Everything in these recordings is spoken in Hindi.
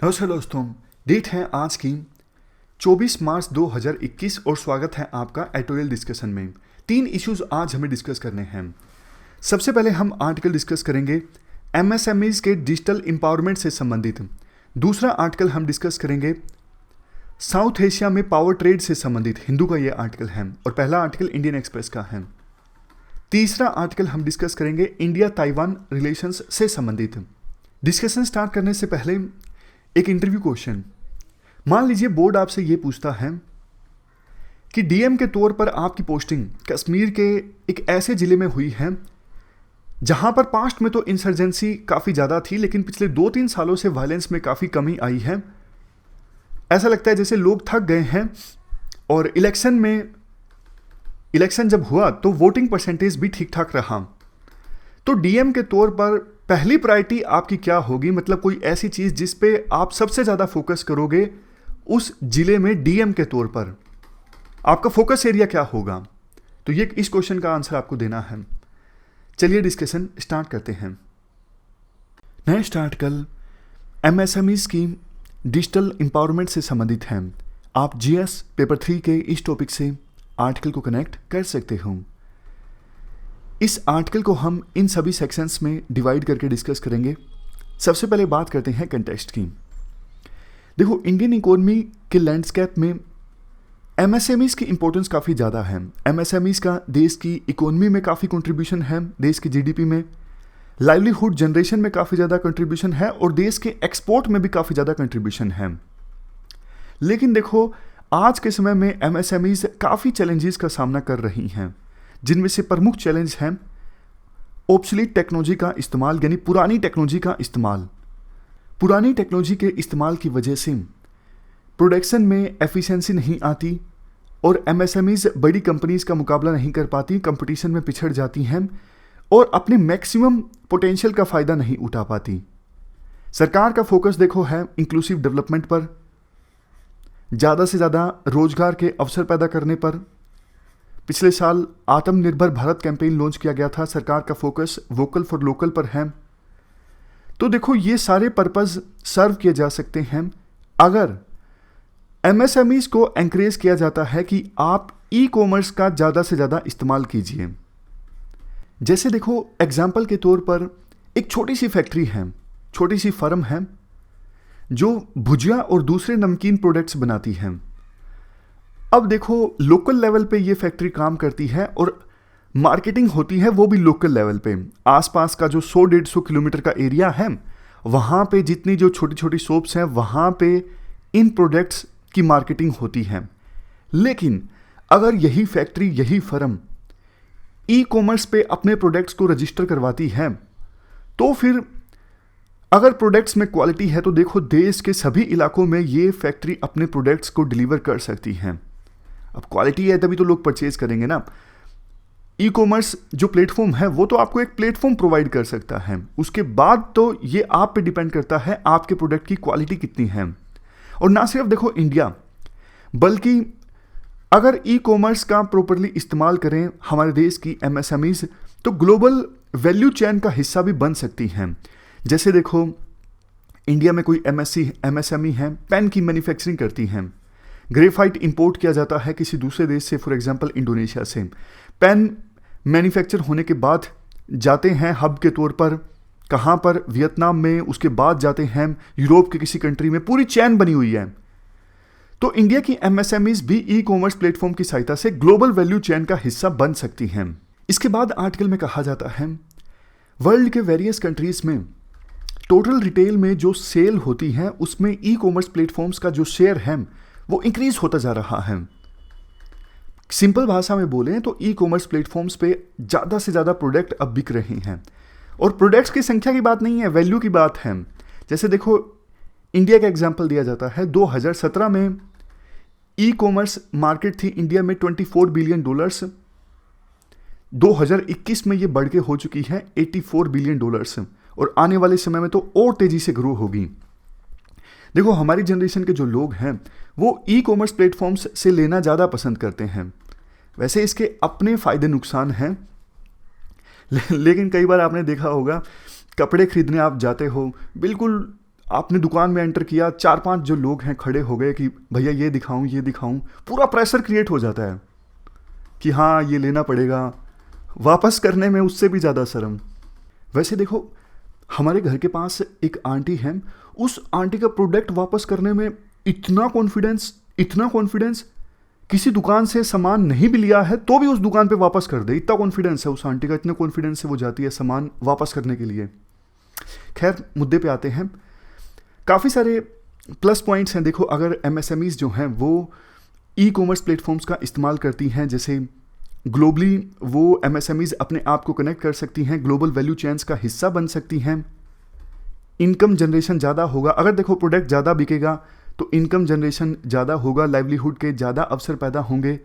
नमस्कार दोस्तों। डेट है आज की 24 मार्च 2021 और स्वागत है आपका एडिटोरियल डिस्कशन में। 3 इश्यूज आज हमें डिस्कस करने हैं। सबसे पहले हम आर्टिकल डिस्कस करेंगे एमएसएमईज के डिजिटल एम्पावरमेंट से संबंधित। दूसरा आर्टिकल हम डिस्कस करेंगे साउथ एशिया में पावर ट्रेड से संबंधित, हिंदू का ये आर्टिकल है और पहला आर्टिकल इंडियन एक्सप्रेस का है। तीसरा आर्टिकल हम डिस्कस करेंगे इंडिया ताइवान रिलेशंस से संबंधित। डिस्कशन स्टार्ट करने से पहले एक इंटरव्यू क्वेश्चन। मान लीजिए बोर्ड आपसे ये पूछता है कि डीएम के तौर पर आपकी पोस्टिंग कश्मीर के एक ऐसे ज़िले में हुई है जहां पर पास्ट में तो इंसर्जेंसी काफ़ी ज़्यादा थी, लेकिन पिछले 2-3 सालों से वायलेंस में काफ़ी कमी आई है। ऐसा लगता है जैसे लोग थक गए हैं और इलेक्शन जब हुआ तो वोटिंग परसेंटेज भी ठीक ठाक रहा। तो डीएम के तौर पर पहली प्रायोरिटी आपकी क्या होगी, मतलब कोई ऐसी चीज़ जिस पे आप सबसे ज़्यादा फोकस करोगे उस जिले में डीएम के तौर पर आपका फोकस एरिया क्या होगा? तो ये इस क्वेश्चन का आंसर आपको देना है। चलिए डिस्कशन स्टार्ट करते हैं। नेक्स्ट आर्टिकल एमएसएमईज की डिजिटल एम्पावरमेंट से संबंधित है। आप जीएस पेपर 3 के इस टॉपिक से आर्टिकल को कनेक्ट कर सकते हो। इस आर्टिकल को हम इन सभी सेक्शंस में डिवाइड करके डिस्कस करेंगे। सबसे पहले बात करते हैं कंटेक्स्ट की। देखो, इंडियन इकोनॉमी के लैंडस्केप में एमएसएमईज की इंपॉर्टेंस काफ़ी ज़्यादा है। एमएसएमईज का देश की इकोनॉमी में काफ़ी कंट्रीब्यूशन है, देश की जीडीपी में, लाइवलीहुड जनरेशन में काफ़ी ज़्यादा कंट्रीब्यूशन है और देश के एक्सपोर्ट में भी काफ़ी ज़्यादा कंट्रीब्यूशन है। लेकिन देखो, आज के समय में एमएसएमईज काफ़ी चैलेंजेस का सामना कर रही हैं, जिनमें से प्रमुख चैलेंज है ऑब्सोलीट टेक्नोलॉजी का इस्तेमाल, यानी पुरानी टेक्नोलॉजी का इस्तेमाल। पुरानी टेक्नोलॉजी के इस्तेमाल की वजह से प्रोडक्शन में एफिशिएंसी नहीं आती और एमएसएमईज बड़ी कंपनीज का मुकाबला नहीं कर पाती, कंपटीशन में पिछड़ जाती हैं और अपने मैक्सिमम पोटेंशियल का फ़ायदा नहीं उठा पाती। सरकार का फोकस देखो है इंक्लूसिव डेवलपमेंट पर, ज़्यादा से ज़्यादा रोजगार के अवसर पैदा करने पर। पिछले साल आत्मनिर्भर भारत कैंपेन लॉन्च किया गया था। सरकार का फोकस वोकल फॉर लोकल पर है। तो देखो, ये सारे पर्पस सर्व किए जा सकते हैं अगर एमएसएमईज को एनकरेज किया जाता है कि आप ई कॉमर्स का ज़्यादा से ज़्यादा इस्तेमाल कीजिए। जैसे देखो, एग्जाम्पल के तौर पर एक छोटी सी फैक्ट्री है, छोटी सी फर्म है जो भुजिया और दूसरे नमकीन प्रोडक्ट्स बनाती है। अब देखो, लोकल लेवल पे ये फैक्ट्री काम करती है और मार्केटिंग होती है वो भी लोकल लेवल पे। आसपास का जो 100-150 किलोमीटर का एरिया है, वहाँ पे जितनी जो छोटी छोटी शॉप्स हैं वहाँ पे इन प्रोडक्ट्स की मार्केटिंग होती है। लेकिन अगर यही फैक्ट्री, यही फर्म ई कॉमर्स पे अपने प्रोडक्ट्स को रजिस्टर करवाती है तो फिर अगर प्रोडक्ट्स में क्वालिटी है तो देखो, देश के सभी इलाकों में ये फैक्ट्री अपने प्रोडक्ट्स को डिलीवर कर सकती है। अब क्वालिटी है तभी तो लोग परचेज करेंगे ना। ई कॉमर्स जो प्लेटफॉर्म है वो तो आपको एक प्लेटफॉर्म प्रोवाइड कर सकता है, उसके बाद तो ये आप पे डिपेंड करता है आपके प्रोडक्ट की क्वालिटी कितनी है। और ना सिर्फ देखो इंडिया, बल्कि अगर ई कॉमर्स का प्रॉपरली इस्तेमाल करें हमारे देश की एमएसएमईज तो ग्लोबल वैल्यू चेन का हिस्सा भी बन सकती हैं। जैसे देखो, इंडिया में कोई एमएसएमई है, पेन की मैन्युफैक्चरिंग करती हैं। ग्रेफाइट इंपोर्ट किया जाता है किसी दूसरे देश से, फॉर एग्जांपल इंडोनेशिया से। पेन मैन्युफैक्चर होने के बाद जाते हैं हब के तौर पर, कहाँ पर, वियतनाम में, उसके बाद जाते हैं यूरोप के किसी कंट्री में। पूरी चैन बनी हुई है। तो इंडिया की एमएसएमईज भी ई कॉमर्स प्लेटफॉर्म की सहायता से ग्लोबल वैल्यू चैन का हिस्सा बन सकती हैं। इसके बाद आर्टिकल में कहा जाता है वर्ल्ड के वेरियस कंट्रीज में टोटल रिटेल में जो सेल होती है उसमें ई कॉमर्स प्लेटफॉर्म्स का जो शेयर है वो इंक्रीज होता जा रहा है। सिंपल भाषा में बोलें तो ई कॉमर्स प्लेटफॉर्म्स पे ज़्यादा से ज़्यादा प्रोडक्ट अब बिक रहे हैं और प्रोडक्ट्स की संख्या की बात नहीं है, वैल्यू की बात है। जैसे देखो, इंडिया का एग्जांपल दिया जाता है। 2017 में ई कॉमर्स मार्केट थी इंडिया में $24 बिलियन। 2021 में ये बढ़ के हो चुकी है $84 बिलियन और आने वाले समय में तो और तेज़ी से ग्रो होगी। देखो, हमारी जनरेशन के जो लोग हैं वो ई कॉमर्स प्लेटफॉर्म्स से लेना ज़्यादा पसंद करते हैं। वैसे इसके अपने फ़ायदे नुकसान हैं, लेकिन कई बार आपने देखा होगा कपड़े खरीदने आप जाते हो, बिल्कुल आपने दुकान में एंटर किया, 4-5 जो लोग हैं खड़े हो गए कि भैया ये दिखाऊं, पूरा प्रेशर क्रिएट हो जाता है कि हाँ ये लेना पड़ेगा, वापस करने में उससे भी ज़्यादा शर्म। वैसे देखो, हमारे घर के पास एक आंटी हैं, उस आंटी का प्रोडक्ट वापस करने में इतना कॉन्फिडेंस, किसी दुकान से सामान नहीं भी लिया है तो भी उस दुकान पे वापस कर दे, इतना कॉन्फिडेंस है उस आंटी का, इतना कॉन्फिडेंस से वो जाती है सामान वापस करने के लिए। खैर, मुद्दे पे आते हैं। काफ़ी सारे प्लस पॉइंट्स हैं। देखो, अगर एमएसएमईज जो हैं वो ई कॉमर्स प्लेटफॉर्म्स का इस्तेमाल करती हैं, जैसे ग्लोबली वो एमएसएमईज अपने आप को कनेक्ट कर सकती हैं, ग्लोबल वैल्यू चेन्स का हिस्सा बन सकती हैं, इनकम जनरेशन ज़्यादा होगा। अगर देखो प्रोडक्ट ज़्यादा बिकेगा तो इनकम जनरेशन ज़्यादा होगा, लाइवलीहुड के ज़्यादा अवसर पैदा होंगे,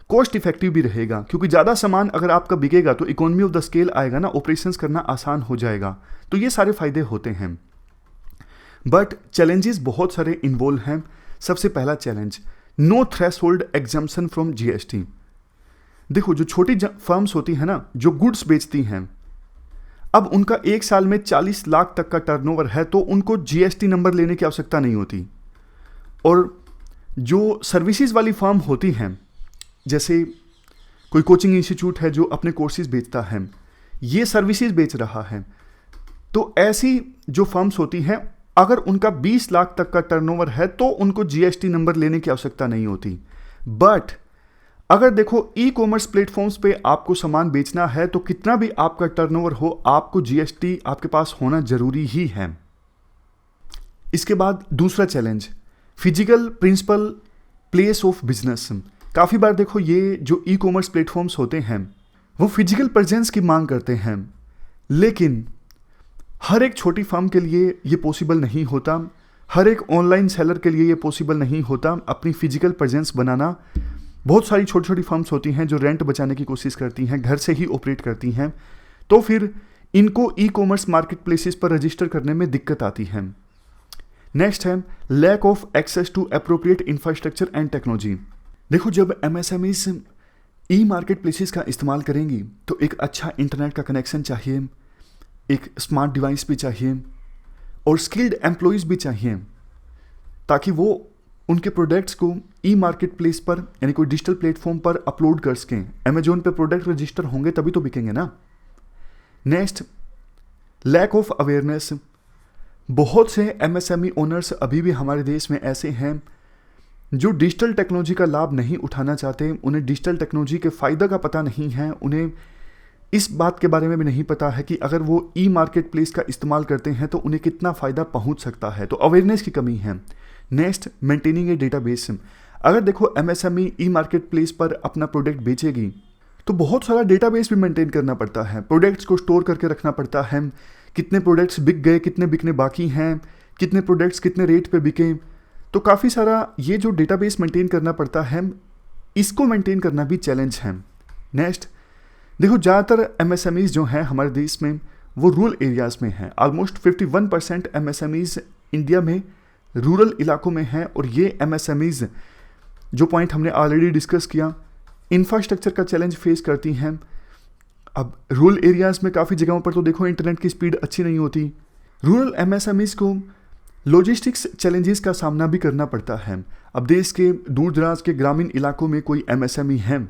कॉस्ट इफेक्टिव भी रहेगा, क्योंकि ज़्यादा सामान अगर आपका बिकेगा तो इकोनॉमी ऑफ द स्केल आएगा ना, ऑपरेशंस करना आसान हो जाएगा। तो ये सारे फायदे होते हैं, बट चैलेंजेस बहुत सारे इन्वॉल्व हैं। सबसे पहला challenge, no threshold exemption from GST. देखो, जो छोटी फर्म्स होती हैं ना, जो गुड्स बेचती हैं, अब उनका एक साल में 40 लाख तक का टर्नओवर है तो उनको जीएसटी नंबर लेने की आवश्यकता नहीं होती। और जो सर्विसेज वाली फर्म होती हैं, जैसे कोई कोचिंग इंस्टीट्यूट है जो अपने कोर्सेज बेचता है, ये सर्विसेज बेच रहा है, तो ऐसी जो फर्म्स होती हैं, अगर उनका 20 लाख तक का टर्नओवर है तो उनको जीएसटी नंबर लेने की आवश्यकता नहीं होती। बट अगर देखो ई कॉमर्स प्लेटफॉर्म्स पे आपको सामान बेचना है तो कितना भी आपका टर्नओवर हो, आपको जीएसटी आपके पास होना जरूरी ही है। इसके बाद दूसरा challenge, physical principal place of business. काफ़ी बार देखो, ये जो ई कॉमर्स प्लेटफॉर्म्स होते हैं वो फिजिकल प्रेजेंस की मांग करते हैं, लेकिन हर एक छोटी फर्म के लिए ये पॉसिबल नहीं होता, हर एक ऑनलाइन सेलर के लिए ये पॉसिबल नहीं होता अपनी फिजिकल प्रेजेंस बनाना। बहुत सारी छोटी छोटी फर्म्स होती हैं जो रेंट बचाने की कोशिश करती हैं, घर से ही ऑपरेट करती हैं, तो फिर इनको ई कॉमर्स मार्केट प्लेसेस पर रजिस्टर करने में दिक्कत आती है। नेक्स्ट है lack of access to appropriate infrastructure and technology. देखो, जब एमएसएमईज ई मार्केट प्लेसेस का इस्तेमाल करेंगी तो एक अच्छा इंटरनेट का कनेक्शन चाहिए, एक स्मार्ट डिवाइस भी चाहिए और स्किल्ड एम्प्लॉयज़ भी चाहिए, ताकि वो उनके प्रोडक्ट्स को ई मार्केट प्लेस पर यानी कोई डिजिटल प्लेटफॉर्म पर अपलोड कर सकें। अमेजोन पे प्रोडक्ट रजिस्टर होंगे तभी तो बिकेंगे ना। Next, lack of awareness. बहुत से एमएसएमई ओनर्स अभी भी हमारे देश में ऐसे हैं जो डिजिटल टेक्नोलॉजी का लाभ नहीं उठाना चाहते, उन्हें डिजिटल टेक्नोलॉजी के फ़ायदा का पता नहीं है, उन्हें इस बात के बारे में भी नहीं पता है कि अगर वो ई मार्केट प्लेस का इस्तेमाल करते हैं तो उन्हें कितना फ़ायदा पहुंच सकता है, तो अवेयरनेस की कमी है। नेक्स्ट, मेंटेनिंग ए डेटाबेस। अगर देखो एमएसएमई ई मार्केट प्लेस पर अपना प्रोडक्ट बेचेगी तो बहुत सारा डेटाबेस भी मेंटेन करना पड़ता है, प्रोडक्ट्स को स्टोर करके रखना पड़ता है, कितने प्रोडक्ट्स बिक गए, कितने बिकने बाकी हैं, कितने प्रोडक्ट्स कितने रेट पे बिके, तो काफ़ी सारा ये जो डेटाबेस मेंटेन करना पड़ता है, इसको मेंटेन करना भी चैलेंज है। नेक्स्ट, देखो, ज़्यादातर एमएसएमईज जो हैं हमारे देश में वो रूरल एरियाज़ में हैं। ऑलमोस्ट 51% एमएसएमईज इंडिया में रूरल इलाकों में हैं, और ये एमएसएमईज जो पॉइंट हमने ऑलरेडी डिस्कस किया, इंफ्रास्ट्रक्चर का चैलेंज फेस करती हैं। अब रूरल एरियाज़ में काफ़ी जगहों पर तो देखो इंटरनेट की स्पीड अच्छी नहीं होती। रूरल एमएसएमईज को लॉजिस्टिक्स चैलेंजेस का सामना भी करना पड़ता है। अब देश के दूर दराज के ग्रामीण इलाकों में कोई एमएसएमई है,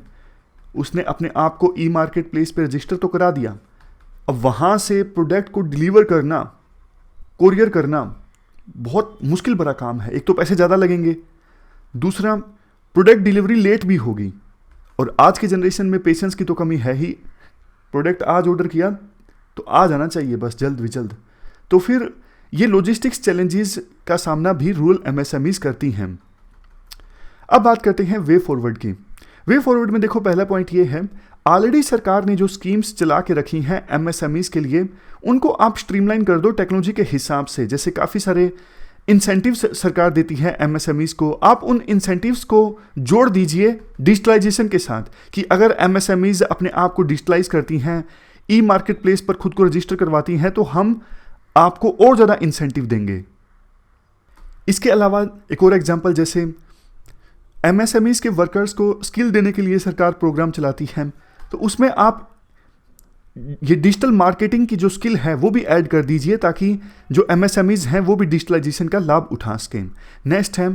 उसने अपने आप को ई मार्केट प्लेस पे रजिस्टर तो करा दिया, अब वहाँ से प्रोडक्ट को डिलीवर करना, कोरियर करना बहुत मुश्किल भरा काम है। एक तो पैसे ज़्यादा लगेंगे, दूसरा प्रोडक्ट डिलीवरी लेट भी होगी, और आज की जनरेशन में पेशेंस की तो कमी है ही। प्रोडक्ट आज ऑर्डर किया तो आ जाना चाहिए बस जल्द भी जल्द। तो फिर ये लॉजिस्टिक्स चैलेंजेस का सामना भी रूरल एमएसएमईज करती हैं। अब बात करते हैं वे फॉरवर्ड की। वे फॉरवर्ड में देखो, पहला पॉइंट ये है, ऑलरेडी सरकार ने जो स्कीम्स चला के रखी हैं एमएसएमईज के लिए, उनको आप स्ट्रीमलाइन कर दो टेक्नोलॉजी के हिसाब से। जैसे काफ़ी सारे इंसेंटिव्स सरकार देती है एमएसएमईज को, आप उन इंसेंटिव्स को जोड़ दीजिए डिजिटलाइजेशन के साथ, कि अगर एमएसएमईज अपने आप को डिजिटलाइज करती हैं, ई मार्केट प्लेस पर खुद को रजिस्टर करवाती हैं, तो हम आपको और ज़्यादा इंसेंटिव देंगे। इसके अलावा एक और एग्जांपल, जैसे एमएसएमईज के वर्कर्स को स्किल देने के लिए सरकार प्रोग्राम चलाती है, तो उसमें आप ये डिजिटल मार्केटिंग की जो स्किल है वो भी ऐड कर दीजिए, ताकि जो एमएसएमईज हैं वो भी डिजिटलाइजेशन का लाभ उठा सकें। नेक्स्ट है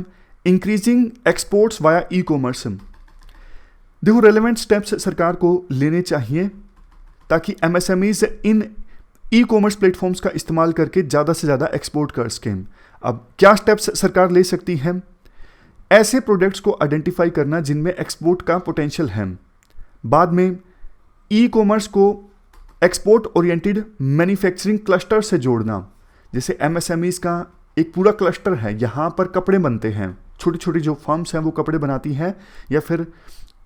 increasing exports via e commerce. देखो रेलेवेंट स्टेप्स सरकार को लेने चाहिए ताकि एमएसएमईज इन ई कॉमर्स प्लेटफॉर्म्स का इस्तेमाल करके ज़्यादा से ज़्यादा एक्सपोर्ट कर सकें। अब क्या स्टेप्स सरकार ले सकती है? ऐसे प्रोडक्ट्स को आइडेंटिफाई करना जिनमें एक्सपोर्ट का पोटेंशियल है। बाद में ई कॉमर्स को एक्सपोर्ट ओरिएंटेड मैन्युफैक्चरिंग क्लस्टर से जोड़ना। जैसे एमएसएमईज का एक पूरा क्लस्टर है, यहाँ पर कपड़े बनते हैं, छोटी छोटी जो फर्म्स हैं वो कपड़े बनाती हैं, या फिर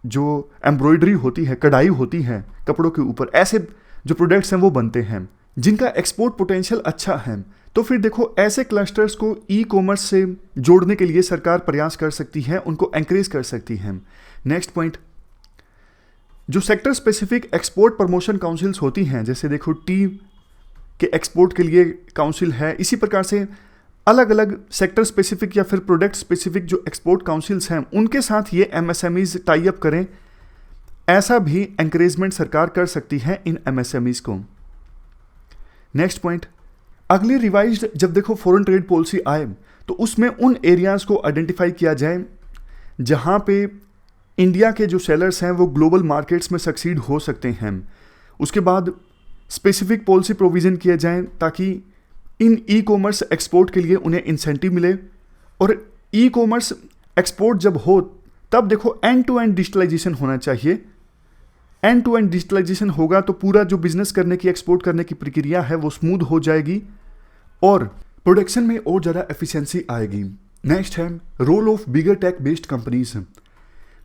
जो एम्ब्रॉयडरी होती है, कढ़ाई होती है कपड़ों के ऊपर, ऐसे जो प्रोडक्ट्स हैं वो बनते हैं जिनका एक्सपोर्ट पोटेंशियल अच्छा है। तो फिर देखो ऐसे क्लस्टर्स को ई कॉमर्स से जोड़ने के लिए सरकार प्रयास कर सकती है, उनको एंकरेज कर सकती है। नेक्स्ट पॉइंट, जो sector specific export promotion councils होती हैं, जैसे देखो टी के एक्सपोर्ट के लिए काउंसिल है, इसी प्रकार से अलग अलग सेक्टर स्पेसिफिक या फिर प्रोडक्ट स्पेसिफिक जो एक्सपोर्ट काउंसिल्स हैं उनके साथ ये एमएसएमईज टाई अप करें। ऐसा भी एंकरेजमेंट सरकार कर सकती है इन एमएसएमईज को। नेक्स्ट पॉइंट, अगली रिवाइज्ड जब देखो फॉरेन ट्रेड पॉलिसी आए तो उसमें उन एरियाज को आइडेंटिफाई किया जाए जहां पे इंडिया के जो सेलर्स हैं वो ग्लोबल मार्केट्स में सक्सीड हो सकते हैं। उसके बाद स्पेसिफिक पॉलिसी प्रोविज़न किए जाएं ताकि इन ई कॉमर्स एक्सपोर्ट के लिए उन्हें इंसेंटिव मिले। और ई कॉमर्स एक्सपोर्ट जब हो तब देखो एंड टू एंड डिजिटलाइजेशन होना चाहिए। एंड टू एंड डिजिटलाइजेशन होगा तो पूरा जो बिजनेस करने की, एक्सपोर्ट करने की प्रक्रिया है वो स्मूथ हो जाएगी और प्रोडक्शन में और ज़्यादा एफिशिएंसी आएगी। नेक्स्ट है role of bigger tech based companies.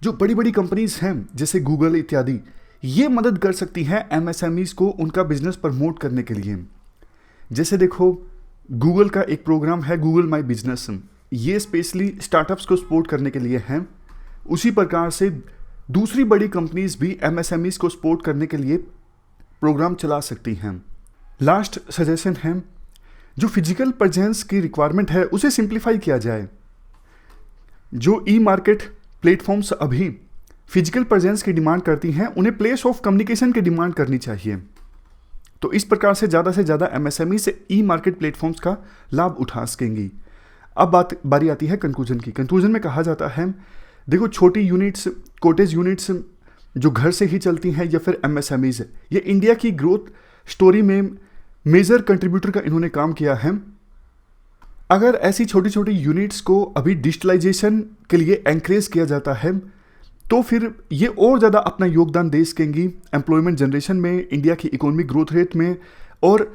जो बड़ी बड़ी कंपनीज हैं जैसे गूगल इत्यादि, ये मदद कर सकती है एमएसएमईज को उनका बिजनेस प्रमोट करने के लिए। जैसे देखो गूगल का एक प्रोग्राम है गूगल माई बिजनेस, ये स्पेशली स्टार्टअप्स को सपोर्ट करने के लिए है। उसी प्रकार से दूसरी बड़ी कंपनीज भी एमएसएमईज को सपोर्ट करने के लिए प्रोग्राम चला सकती हैं। लास्ट सजेशन है जो फिजिकल प्रेजेंस की रिक्वायरमेंट है उसे सिंप्लीफाई किया जाए। जो ई मार्केट प्लेटफॉर्म्स अभी फिजिकल प्रेजेंस की डिमांड करती हैं उन्हें प्लेस ऑफ कम्युनिकेशन की डिमांड करनी चाहिए। तो इस प्रकार से ज़्यादा एमएसएमई से ई मार्केट प्लेटफॉर्म्स का लाभ उठा सकेंगी। अब बारी आती है कंक्लूजन की। कंक्लूजन में कहा जाता है देखो छोटी यूनिट्स, कॉटेज यूनिट्स जो घर से ही चलती हैं या फिर एमएसएमईज, ये इंडिया की ग्रोथ स्टोरी में मेजर कंट्रीब्यूटर का इन्होंने काम किया है। अगर ऐसी छोटी छोटी यूनिट्स को अभी डिजिटलाइजेशन के लिए एंकरेज किया जाता है तो फिर ये और ज़्यादा अपना योगदान दे सकेंगी एम्प्लॉयमेंट जनरेशन में, इंडिया की इकोनॉमिक ग्रोथ रेट में और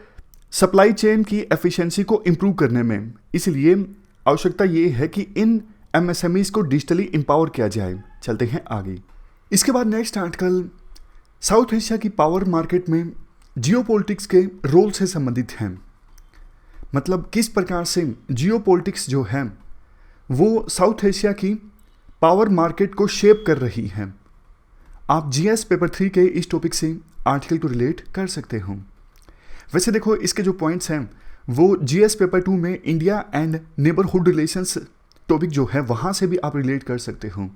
सप्लाई चेन की एफिशिएंसी को इम्प्रूव करने में। इसलिए आवश्यकता ये है कि इन एमएसएमईज को डिजिटली एम्पावर किया जाए। चलते हैं आगे। इसके बाद नेक्स्ट आर्टिकल साउथ एशिया की पावर मार्केट में जियोपॉलिटिक्स के रोल से संबंधित है। मतलब किस प्रकार से जियोपॉलिटिक्स जो है वो साउथ एशिया की पावर मार्केट को शेप कर रही है। आप जीएस पेपर 3 के इस टॉपिक से आर्टिकल को रिलेट कर सकते हो। वैसे देखो इसके जो पॉइंट्स हैं वो जीएस पेपर 2 में India and neighbourhood relations topic जो है वहाँ से भी आप रिलेट कर सकते हो।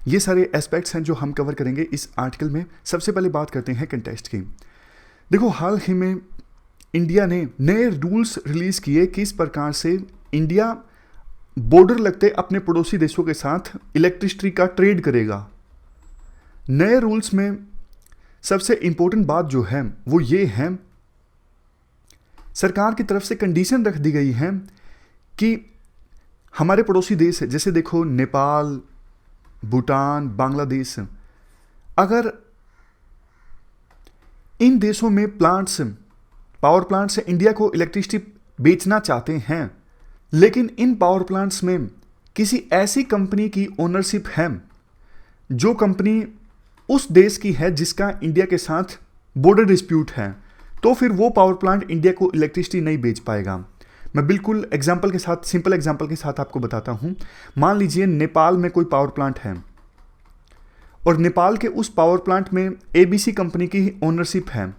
ये सारे एस्पेक्ट्स हैं जो हम कवर करेंगे इस आर्टिकल में। सबसे पहले बात करते हैं कंटेस्ट की। देखो हाल ही में इंडिया ने नए रूल्स रिलीज़ किए किस प्रकार से इंडिया बॉर्डर लगते अपने पड़ोसी देशों के साथ इलेक्ट्रिसिटी का ट्रेड करेगा। नए रूल्स में सबसे इंपॉर्टेंट बात जो है वो ये है, सरकार की तरफ से कंडीशन रख दी गई है कि हमारे पड़ोसी देश जैसे देखो नेपाल, भूटान, बांग्लादेश, अगर इन देशों में पावर प्लांट्स से इंडिया को इलेक्ट्रिसिटी बेचना चाहते हैं, लेकिन इन पावर प्लांट्स में किसी ऐसी कंपनी की ओनरशिप है जो कंपनी उस देश की है जिसका इंडिया के साथ बॉर्डर डिस्प्यूट है, तो फिर वो पावर प्लांट इंडिया को इलेक्ट्रिसिटी नहीं बेच पाएगा। मैं बिल्कुल एग्जांपल के साथ, सिंपल एग्जांपल के साथ आपको बताता हूँ। मान लीजिए नेपाल में कोई पावर प्लांट है और नेपाल के उस पावर प्लांट में एबीसी कंपनी की ओनरशिप है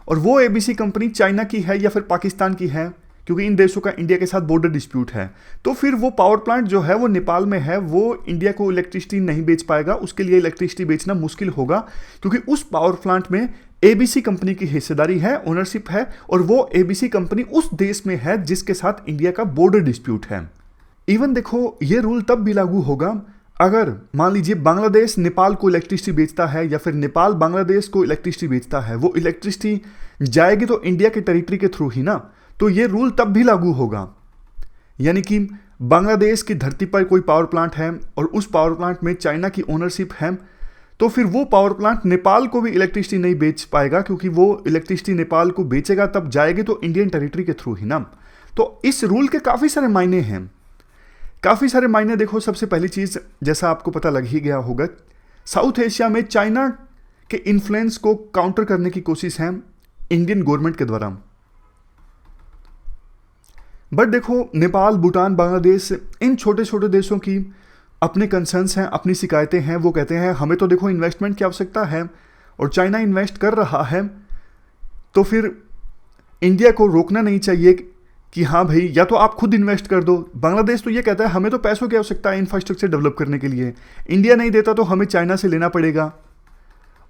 और वो एबीसी कंपनी चाइना की है या फिर पाकिस्तान की है क्योंकि इन देशों का इंडिया के साथ बॉर्डर डिस्प्यूट है। तो फिर वो पावर प्लांट जो है वो नेपाल में है, वो इंडिया को इलेक्ट्रिसिटी नहीं बेच पाएगा, उसके लिए इलेक्ट्रिसिटी बेचना मुश्किल होगा, क्योंकि उस पावर प्लांट में एबीसी कंपनी की हिस्सेदारी है, ओनरशिप है, और वो एबीसी कंपनी उस देश में है जिसके साथ इंडिया का बॉर्डर डिस्प्यूट है। इवन देखो, ये रूल तब भी लागू होगा अगर मान लीजिए बांग्लादेश नेपाल को इलेक्ट्रिसिटी बेचता है या फिर नेपाल बांग्लादेश को इलेक्ट्रिसिटी बेचता है, वो इलेक्ट्रिसिटी जाएगी तो इंडिया के टेरिटरी के थ्रू ही ना, तो ये रूल तब भी लागू होगा। यानी कि बांग्लादेश की धरती पर कोई पावर प्लांट है और उस पावर प्लांट में चाइना की ओनरशिप है, तो फिर वो पावर प्लांट नेपाल को भी इलेक्ट्रिसिटी नहीं बेच पाएगा, क्योंकि वो इलेक्ट्रिसिटी नेपाल को बेचेगा तब जाएगी तो इंडियन टेरिटरी के थ्रू ही ना। तो इस रूल के काफ़ी सारे मायने हैं, काफ़ी सारे मायने। देखो, सबसे पहली चीज़, जैसा आपको पता लग ही गया होगा, साउथ एशिया में चाइना के इन्फ्लुएंस को काउंटर करने की कोशिश है इंडियन गवर्नमेंट के द्वारा। बट देखो, नेपाल, भूटान, बांग्लादेश, इन छोटे छोटे देशों की अपने कंसर्न्स हैं, अपनी शिकायतें हैं। वो कहते हैं हमें तो देखो इन्वेस्टमेंट की आवश्यकता है और चाइना इन्वेस्ट कर रहा है, तो फिर इंडिया को रोकना नहीं चाहिए कि हाँ भाई, या तो आप खुद इन्वेस्ट कर दो। बांग्लादेश तो ये कहता है हमें तो पैसों की आवश्यकता है इंफ्रास्ट्रक्चर डेवलप करने के लिए, इंडिया नहीं देता तो हमें चाइना से लेना पड़ेगा।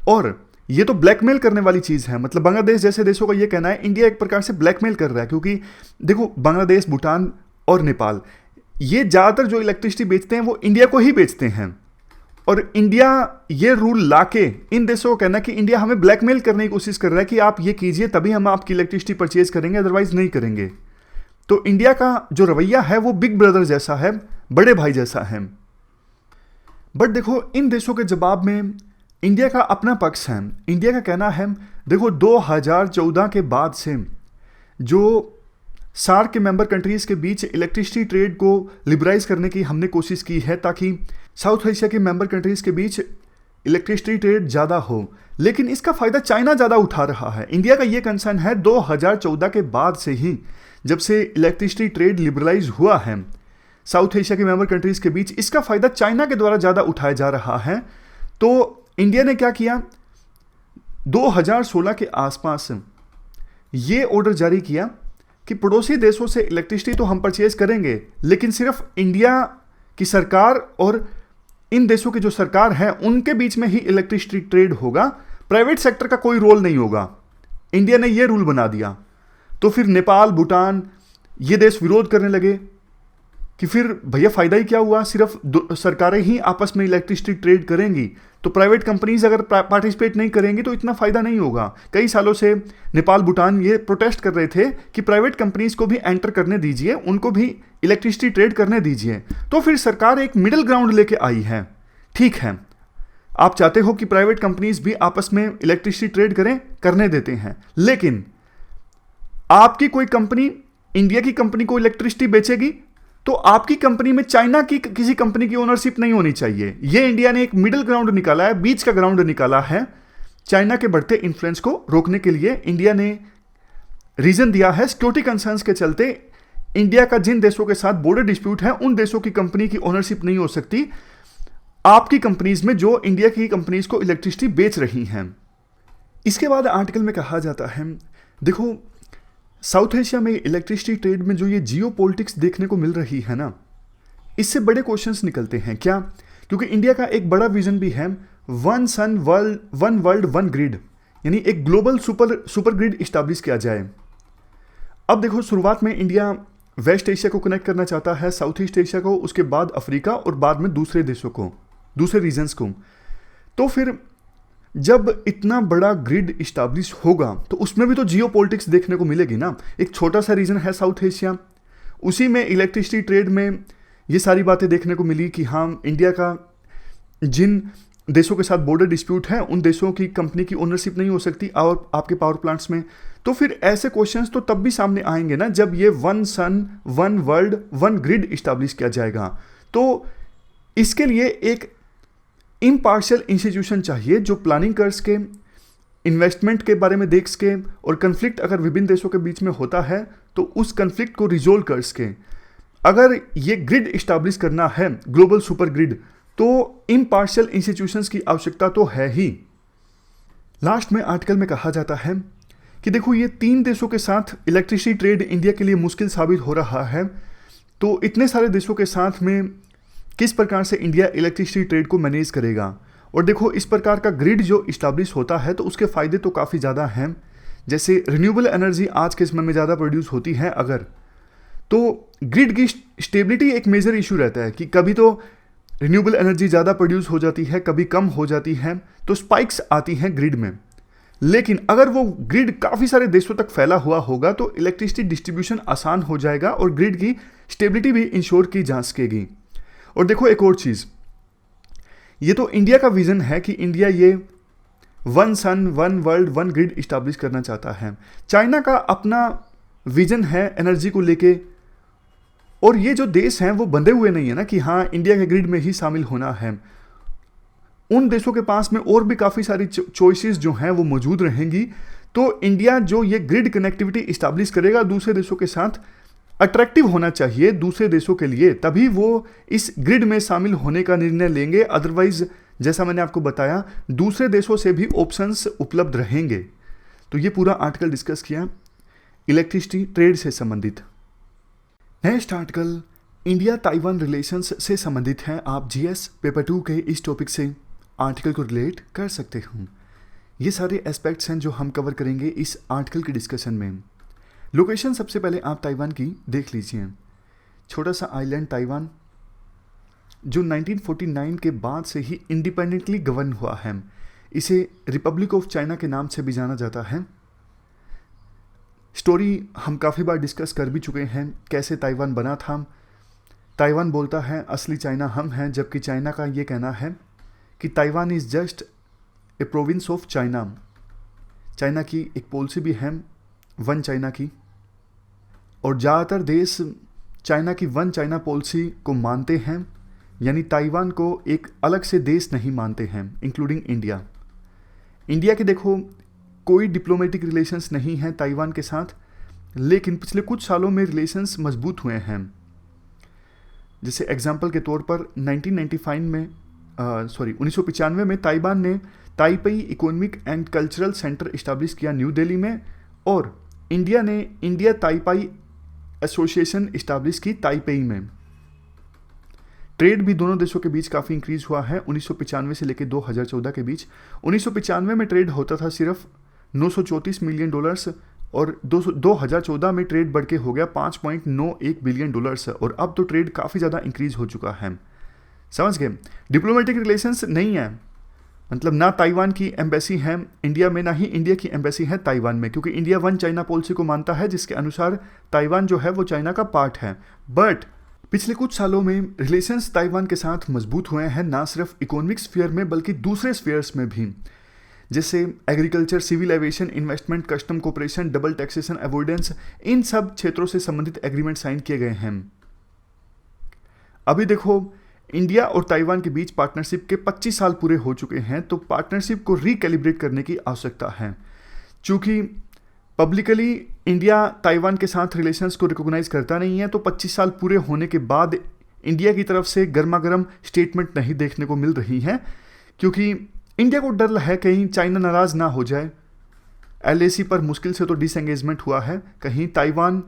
और ये तो ब्लैकमेल करने वाली चीज़ है। मतलब बांग्लादेश जैसे देशों का ये कहना है इंडिया एक प्रकार से ब्लैकमेल कर रहा है, क्योंकि देखो, बांग्लादेश, भूटान और नेपाल, ये ज़्यादातर जो इलेक्ट्रिसिटी बेचते हैं वो इंडिया को ही बेचते हैं। और इंडिया ये रूल लाके इन देशों को कहना कि इंडिया हमें ब्लैकमेल करने की कोशिश कर रहा है कि आप ये कीजिए तभी हम आपकी इलेक्ट्रिसिटी परचेज करेंगे, अदरवाइज नहीं करेंगे। तो इंडिया का जो रवैया है वो बिग ब्रदर जैसा है, बड़े भाई जैसा है। बट देखो, इन देशों के जवाब में इंडिया का अपना पक्ष है। इंडिया का कहना है, देखो 2014 के बाद से जो सार्क के मेंबर कंट्रीज़ के बीच इलेक्ट्रिसिटी ट्रेड को लिबराइज करने की हमने कोशिश की है, ताकि साउथ एशिया के मेंबर कंट्रीज़ के बीच इलेक्ट्रिसिटी ट्रेड ज़्यादा हो, लेकिन इसका फ़ायदा चाइना ज़्यादा उठा रहा है। इंडिया का ये कंसर्न है 2014 के बाद से ही, जब से इलेक्ट्रिसिटी ट्रेड लिबरलाइज हुआ है साउथ एशिया के मेंबर कंट्रीज़ के बीच, इसका फ़ायदा चाइना के द्वारा ज़्यादा उठाया जा रहा है। तो इंडिया ने क्या किया, 2016 के आसपास ये ऑर्डर जारी किया कि पड़ोसी देशों से इलेक्ट्रिसिटी तो हम परचेज करेंगे, लेकिन सिर्फ इंडिया की सरकार और इन देशों की जो सरकार है उनके बीच में ही इलेक्ट्रिसिटी ट्रेड होगा, प्राइवेट सेक्टर का कोई रोल नहीं होगा। इंडिया ने ये रूल बना दिया। तो फिर नेपाल, भूटान, ये देश विरोध करने लगे कि फिर भैया फ़ायदा ही क्या हुआ, सिर्फ सरकारें ही आपस में इलेक्ट्रिसिटी ट्रेड करेंगी, तो प्राइवेट कंपनीज अगर पार्टिसिपेट नहीं करेंगी तो इतना फ़ायदा नहीं होगा। कई सालों से नेपाल, भूटान ये प्रोटेस्ट कर रहे थे कि प्राइवेट कंपनीज को भी एंटर करने दीजिए, उनको भी इलेक्ट्रिसिटी ट्रेड करने दीजिए। तो फिर सरकार एक मिडिल ग्राउंड लेके आई है। ठीक है, आप चाहते हो कि प्राइवेट कंपनीज भी आपस में इलेक्ट्रिसिटी ट्रेड करें, करने देते हैं, लेकिन आपकी कोई कंपनी इंडिया की कंपनी को इलेक्ट्रिसिटी बेचेगी तो आपकी कंपनी में चाइना की किसी कंपनी की ओनरशिप नहीं होनी चाहिए। ये इंडिया ने एक मिडिल ग्राउंड निकाला है, बीच का ग्राउंड निकाला है। चाइना के बढ़ते इन्फ्लुएंस को रोकने के लिए इंडिया ने रीजन दिया है, सिक्योरिटी कंसर्न्स के चलते इंडिया का जिन देशों के साथ बॉर्डर डिस्प्यूट है उन देशों की कंपनी की ओनरशिप नहीं हो सकती आपकी कंपनीज में जो इंडिया की कंपनीज को इलेक्ट्रिसिटी बेच रही हैं। इसके बाद आर्टिकल में कहा जाता है, देखो साउथ एशिया में इलेक्ट्रिसिटी ट्रेड में जो ये जियो पॉलिटिक्स देखने को मिल रही है ना, इससे बड़े क्वेश्चंस निकलते हैं। क्या? क्योंकि इंडिया का एक बड़ा विजन भी है, one sun one world one grid, यानी एक ग्लोबल सुपर ग्रिड इस्टेब्लिश किया जाए। अब देखो, शुरुआत में इंडिया वेस्ट एशिया को कनेक्ट करना चाहता है, साउथ ईस्ट एशिया को, उसके बाद अफ्रीका और बाद में दूसरे देशों को, दूसरे रीजन्स को। तो फिर जब इतना बड़ा ग्रिड इस्टेब्लिश होगा तो उसमें भी तो जियो पॉलिटिक्स देखने को मिलेगी ना। एक छोटा सा रीजन है साउथ एशिया, उसी में इलेक्ट्रिसिटी ट्रेड में ये सारी बातें देखने को मिली कि हाँ, इंडिया का जिन देशों के साथ बॉर्डर डिस्प्यूट है उन देशों की कंपनी की ओनरशिप नहीं हो सकती और आपके पावर प्लांट्स में। तो फिर ऐसे क्वेश्चंस तो तब भी सामने आएंगे ना जब ये one sun one world one grid establish किया जाएगा। तो इसके लिए एक इम्पार्शियल इंस्टीट्यूशन चाहिए जो प्लानिंग कर सके, इन्वेस्टमेंट के बारे में देख सके, और कन्फ्लिक्ट अगर विभिन्न देशों के बीच में होता है तो उस कन्फ्लिक्ट को रिजोल्व कर सके। अगर ये ग्रिड इस्टेब्लिश करना है, ग्लोबल सुपर ग्रिड, तो इम्पार्शियल इंस्टीट्यूशंस की आवश्यकता तो है ही। लास्ट में आर्टिकल में कहा जाता है कि देखो ये 3 देशों के साथ इलेक्ट्रिसिटी ट्रेड इंडिया के लिए मुश्किल साबित हो रहा है। तो इतने सारे देशों के साथ में किस प्रकार से इंडिया इलेक्ट्रिसिटी ट्रेड को मैनेज करेगा। और देखो इस प्रकार का ग्रिड जो इस्टेब्लिश होता है तो उसके फ़ायदे तो काफ़ी ज़्यादा हैं। जैसे रिन्यूएबल एनर्जी आज के समय में ज़्यादा प्रोड्यूस होती है अगर, तो ग्रिड की स्टेबिलिटी एक मेजर इशू रहता है कि कभी तो रिन्यूएबल एनर्जी ज़्यादा प्रोड्यूस हो जाती है, कभी कम हो जाती है, तो स्पाइक्स आती हैं ग्रिड में। लेकिन अगर वो ग्रिड काफ़ी सारे देशों तक फैला हुआ होगा तो इलेक्ट्रिसिटी डिस्ट्रीब्यूशन आसान हो जाएगा और ग्रिड की स्टेबिलिटी भी इंश्योर की जा सकेगी। और देखो एक और चीज़, ये तो इंडिया का विजन है कि इंडिया ये one sun one world one grid establish करना चाहता है। चाइना का अपना विजन है एनर्जी को लेके, और ये जो देश हैं वो बंधे हुए नहीं है ना कि हाँ इंडिया के ग्रिड में ही शामिल होना है। उन देशों के पास में और भी काफ़ी सारी चॉइसेस जो हैं वो मौजूद रहेंगी। तो इंडिया जो ये ग्रिड कनेक्टिविटी इस्टेब्लिश करेगा दूसरे देशों के साथ, अट्रैक्टिव होना चाहिए दूसरे देशों के लिए, तभी वो इस ग्रिड में शामिल होने का निर्णय लेंगे। अदरवाइज जैसा मैंने आपको बताया दूसरे देशों से भी ऑप्शंस उपलब्ध रहेंगे। तो ये पूरा आर्टिकल डिस्कस किया इलेक्ट्रिसिटी ट्रेड से संबंधित। Next article India Taiwan relations से संबंधित है। आप जीएस पेपर 2 के इस टॉपिक से आर्टिकल को रिलेट कर सकते हो। ये सारे एस्पेक्ट्स हैं जो हम कवर करेंगे इस आर्टिकल के डिस्कशन में। लोकेशन सबसे पहले आप ताइवान की देख लीजिए। छोटा सा आइलैंड ताइवान जो 1949 के बाद से ही इंडिपेंडेंटली गवर्न हुआ है। इसे रिपब्लिक ऑफ चाइना के नाम से भी जाना जाता है। स्टोरी हम काफ़ी बार डिस्कस कर भी चुके हैं, कैसे ताइवान बना था। ताइवान बोलता है असली चाइना हम हैं, जबकि चाइना का ये कहना है कि Taiwan is just a province of China. China की एक पॉलिसी भी है वन चाइना की, और ज़्यादातर देश चाइना की वन चाइना पॉलिसी को मानते हैं, यानी ताइवान को एक अलग से देश नहीं मानते हैं, इंक्लूडिंग इंडिया। इंडिया के देखो कोई डिप्लोमेटिक रिलेशंस नहीं है ताइवान के साथ, लेकिन पिछले कुछ सालों में रिलेशंस मजबूत हुए हैं। जैसे एग्जांपल के तौर पर 1995 में ताइवान ने Taipei economic and cultural centre establish किया न्यू दिल्ली में, और इंडिया ने इंडिया ताइपाई एसोसिएशन इस्टेब्लिश की ताइपेई में। ट्रेड भी दोनों देशों के बीच काफ़ी इंक्रीज हुआ है 1995 से लेकर 2014 के बीच। 1995 में ट्रेड होता था सिर्फ $934 मिलियन, और 2014 में ट्रेड बढ़ के हो गया $5.91 बिलियन, और अब तो ट्रेड काफ़ी ज़्यादा इंक्रीज हो चुका है। समझ गए। डिप्लोमेटिक रिलेशंस नहीं है, मतलब ना ताइवान की एम्बेसी है इंडिया में, ना ही इंडिया की एम्बेसी है ताइवान में, क्योंकि इंडिया वन चाइना पॉलिसी को मानता है, जिसके अनुसार ताइवान जो है वो चाइना का पार्ट है। बट पिछले कुछ सालों में रिलेशंस ताइवान के साथ मजबूत हुए हैं, ना सिर्फ इकोनॉमिक स्फीयर में बल्कि दूसरे स्फीयर्स में भी, जैसे agriculture, civil aviation, investment, custom cooperation, double taxation avoidance, इन सब क्षेत्रों से संबंधित एग्रीमेंट साइन किए गए हैं। अभी देखो इंडिया और ताइवान के बीच पार्टनरशिप के 25 साल पूरे हो चुके हैं, तो पार्टनरशिप को रिकैलिब्रेट करने की आवश्यकता है। चूंकि पब्लिकली इंडिया ताइवान के साथ रिलेशंस को रिकॉग्नाइज करता नहीं है, तो 25 साल पूरे होने के बाद इंडिया की तरफ से गर्मा गर्म स्टेटमेंट नहीं देखने को मिल रही है, क्योंकि इंडिया को डर है कहीं चाइना नाराज़ ना हो जाए। एलएसी पर मुश्किल से तो डिसएंगेजमेंट हुआ है, कहीं ताइवान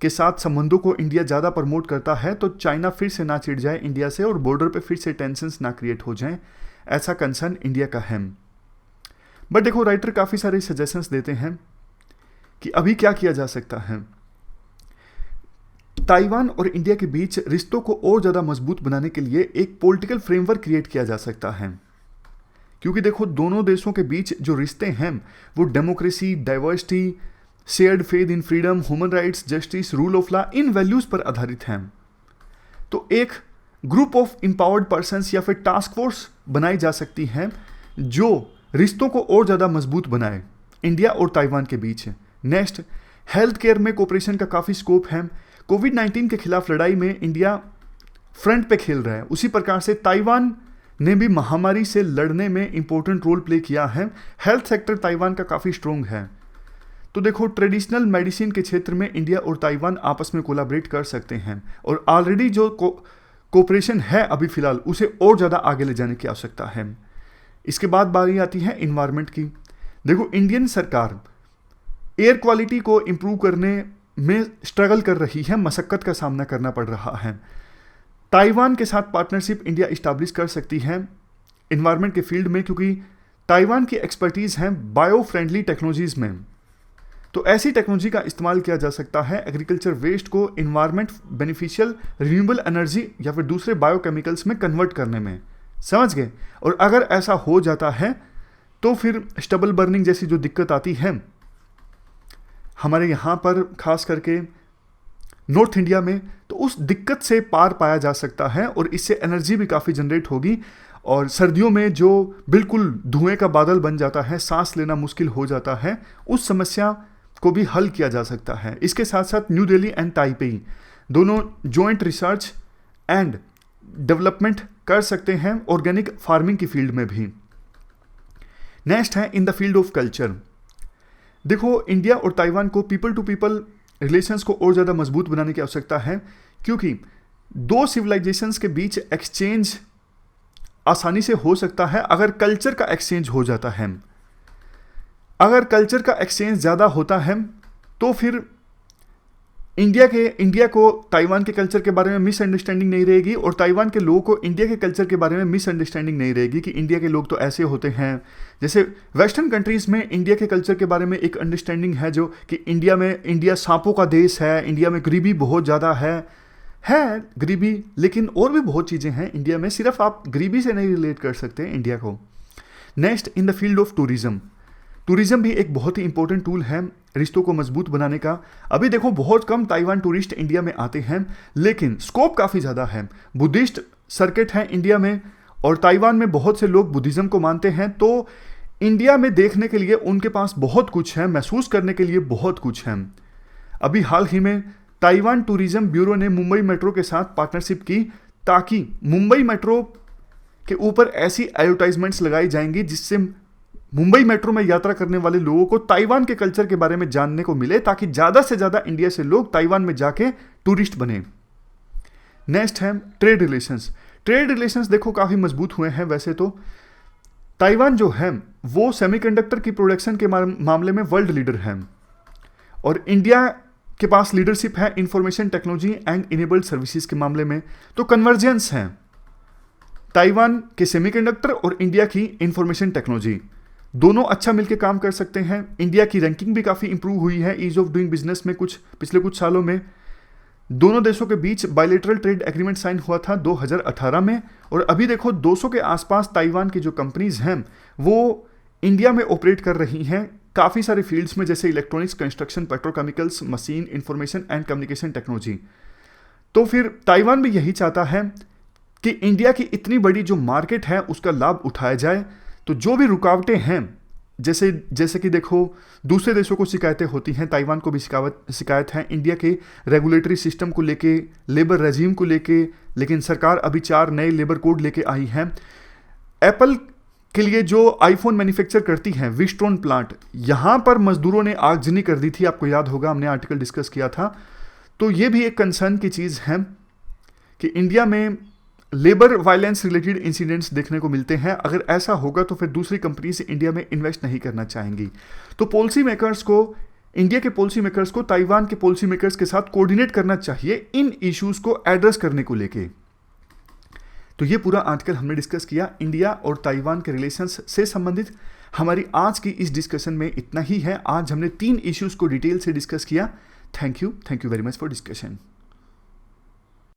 के साथ संबंधों को इंडिया ज़्यादा प्रमोट करता है तो चाइना फिर से ना चिढ़ जाए इंडिया से, और बॉर्डर पे फिर से टेंशन्स ना क्रिएट हो जाएं, ऐसा कंसर्न इंडिया का है। बट देखो राइटर काफ़ी सारे सजेशंस देते हैं कि अभी क्या किया जा सकता है। ताइवान और इंडिया के बीच रिश्तों को और ज़्यादा मजबूत बनाने के लिए एक पॉलिटिकल फ्रेमवर्क क्रिएट किया जा सकता है, क्योंकि देखो दोनों देशों के बीच जो रिश्ते हैं वो democracy, diversity, shared faith in freedom, human rights, justice, rule of law, in values पर आधारित हैं। तो एक ग्रुप ऑफ एम्पावर्ड पर्सन्स या फिर टास्क फोर्स बनाई जा सकती है जो रिश्तों को और ज़्यादा मजबूत बनाए इंडिया और ताइवान के बीच। नेक्स्ट, हेल्थ केयर में कोऑपरेशन का काफ़ी स्कोप है। कोविड-19 के खिलाफ लड़ाई में इंडिया फ्रंट पे खेल रहा है, उसी प्रकार से ताइवान ने भी महामारी से लड़ने में इंपॉर्टेंट रोल प्ले किया है। हेल्थ सेक्टर ताइवान का काफ़ी स्ट्रोंग है। तो देखो ट्रेडिशनल मेडिसिन के क्षेत्र में इंडिया और ताइवान आपस में कोलैबोरेट कर सकते हैं, और ऑलरेडी जो कोऑपरेशन है अभी फिलहाल उसे और ज़्यादा आगे ले जाने की आवश्यकता है। इसके बाद बारी आती है इन्वायरमेंट की। देखो इंडियन सरकार एयर क्वालिटी को इम्प्रूव करने में स्ट्रगल कर रही है, मशक्क़त का सामना करना पड़ रहा है। ताइवान के साथ पार्टनरशिप इंडिया इस्टेब्लिश कर सकती है इन्वायरमेंट के फील्ड में, क्योंकि ताइवान की एक्सपर्टीज़ है बायो फ्रेंडली टेक्नोलॉजीज़ में। तो ऐसी टेक्नोलॉजी का इस्तेमाल किया जा सकता है एग्रीकल्चर वेस्ट को इन्वायरमेंट बेनिफिशियल रिन्यूएबल एनर्जी या फिर दूसरे बायोकेमिकल्स में कन्वर्ट करने में। समझ गए? और अगर ऐसा हो जाता है तो फिर स्टबल बर्निंग जैसी जो दिक्कत आती है हमारे यहाँ पर खास करके नॉर्थ इंडिया में, तो उस दिक्कत से पार पाया जा सकता है और इससे एनर्जी भी काफ़ी जनरेट होगी। और सर्दियों में जो बिल्कुल धुएं का बादल बन जाता है, सांस लेना मुश्किल हो जाता है, उस समस्या को भी हल किया जा सकता है। इसके साथ साथ न्यू दिल्ली एंड ताइपेई दोनों जॉइंट रिसर्च एंड डेवलपमेंट कर सकते हैं ऑर्गेनिक फार्मिंग की फील्ड में भी। नेक्स्ट है in the field of culture. देखो, इंडिया और ताइवान को पीपल टू पीपल रिलेशंस को और ज़्यादा मजबूत बनाने की आवश्यकता है, क्योंकि दो सिविलाइजेशंस के बीच एक्सचेंज आसानी से हो सकता है अगर कल्चर का एक्सचेंज हो जाता है। अगर कल्चर का एक्सचेंज ज़्यादा होता है तो फिर इंडिया को ताइवान के कल्चर के बारे में मिसअंडरस्टैंडिंग नहीं रहेगी और ताइवान के लोगों को इंडिया के कल्चर के बारे में मिसअंडरस्टैंडिंग नहीं रहेगी कि इंडिया के लोग तो ऐसे होते हैं। जैसे वेस्टर्न कंट्रीज़ में इंडिया के कल्चर के बारे में एक अंडरस्टैंडिंग है जो कि इंडिया सांपों का देश है, इंडिया में गरीबी बहुत ज़्यादा है गरीबी, लेकिन और भी बहुत चीज़ें हैं इंडिया में, सिर्फ आप गरीबी से नहीं रिलेट कर सकते इंडिया को। Next, in the field of tourism. Tourism भी एक बहुत ही इंपॉर्टेंट टूल है रिश्तों को मजबूत बनाने का। अभी देखो, बहुत कम ताइवान टूरिस्ट इंडिया में आते हैं, लेकिन स्कोप काफ़ी ज़्यादा है। बुद्धिस्ट सर्किट है इंडिया में और ताइवान में बहुत से लोग बुद्धिज़्म को मानते हैं, तो इंडिया में देखने के लिए उनके पास बहुत कुछ है, महसूस करने के लिए बहुत कुछ है। अभी हाल ही में ताइवान टूरिज़्म ब्यूरो ने मुंबई मेट्रो के साथ पार्टनरशिप की ताकि मुंबई मेट्रो के ऊपर ऐसी एडवर्टाइजमेंट्स लगाई जाएंगी जिससे मुंबई मेट्रो में यात्रा करने वाले लोगों को ताइवान के कल्चर के बारे में जानने को मिले, ताकि ज़्यादा से ज़्यादा इंडिया से लोग ताइवान में जाके टूरिस्ट बने। नेक्स्ट है ट्रेड रिलेशंस। ट्रेड रिलेशंस देखो काफ़ी मजबूत हुए हैं। वैसे तो ताइवान जो है वो सेमीकंडक्टर की प्रोडक्शन के मामले में वर्ल्ड लीडर है और इंडिया के पास लीडरशिप है information technology and enabled services के मामले में। तो कन्वर्जेंस है ताइवान के सेमीकंडक्टर और इंडिया की इंफॉर्मेशन टेक्नोलॉजी, दोनों अच्छा मिलकर काम कर सकते हैं। इंडिया की रैंकिंग भी काफ़ी इंप्रूव हुई है ईज ऑफ डूइंग बिजनेस में पिछले कुछ सालों में। दोनों देशों के बीच बायलैटरल ट्रेड एग्रीमेंट साइन हुआ था 2018 में और अभी देखो 200 के आसपास ताइवान की जो कंपनीज हैं वो इंडिया में ऑपरेट कर रही हैं काफ़ी सारे फील्ड्स में, जैसे electronics, construction, petrochemicals, machine, information and communication technology. तो फिर ताइवान भी यही चाहता है कि इंडिया की इतनी बड़ी जो मार्केट है उसका लाभ उठाया जाए। तो जो भी रुकावटें हैं, जैसे कि देखो दूसरे देशों को शिकायतें होती हैं, ताइवान को भी शिकायत है इंडिया के रेगुलेटरी सिस्टम को लेके, लेबर रेजीम को लेके, लेकिन सरकार अभी 4 नए लेबर कोड लेके आई है। एप्पल के लिए जो आईफोन मैन्युफैक्चर करती है विस्ट्रोन प्लांट, यहाँ पर मजदूरों ने आगजनी कर दी थी, आपको याद होगा, हमने आर्टिकल डिस्कस किया था। तो ये भी एक कंसर्न की चीज़ है कि इंडिया में लेबर वायलेंस रिलेटेड इंसिडेंट्स देखने को मिलते हैं। अगर ऐसा होगा तो फिर दूसरी कंपनीज इंडिया में इन्वेस्ट नहीं करना चाहेंगी। तो पॉलिसी मेकर्स को, इंडिया के पॉलिसी मेकर्स को ताइवान के पॉलिसी मेकर्स के साथ कोऑर्डिनेट करना चाहिए इन इश्यूज को एड्रेस करने को लेके। तो ये पूरा आर्टिकल हमने डिस्कस किया इंडिया और ताइवान के रिलेशंस से संबंधित। हमारी आज की इस डिस्कशन में इतना ही है। आज हमने 3 इश्यूज को डिटेल से डिस्कस किया। Thank you very much for discussion.